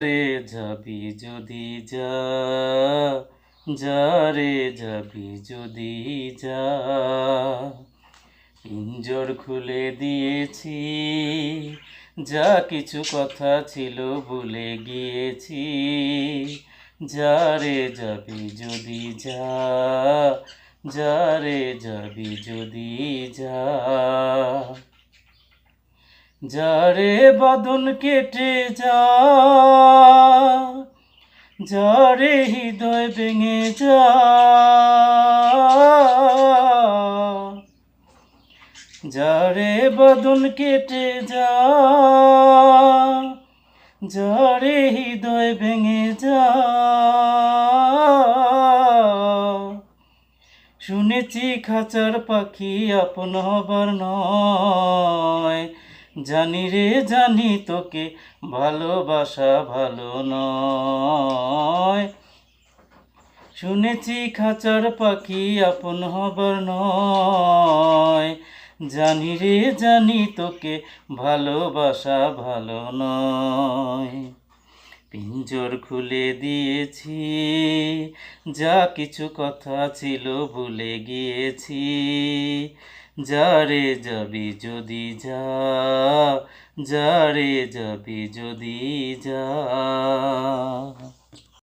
রে যাবি যদি যা, যা রে যাবি যদি যা। পিঞ্জর খুলে দিয়েছি, যা কিছু কথা ছিল ভুলে গিয়েছি। যা রে যাবি যদি যা, যা রে যাবি যদি যা। যারে বাঁধন কেটে যা, যারে হৃদয় ভেঙে যা। যারে বাঁধন কেটে যা, যারে হৃদয় ভেঙে যা। শুনেছি খাঁচার পাখি আপন হবার নয়, জানি রে জানি তোকে ভালোবাসা ভালো নয়। শুনেছি খাঁচার পাখি আপন হবার নয়, জানি রে জানি তোকে ভালোবাসা ভালো নয়। পিঞ্জর খুলে দিয়েছি, যা কিছু কথা ছিল ভুলে গিয়েছি। যা রে যাবি যদি যা, যা রে যাবি যদি যা।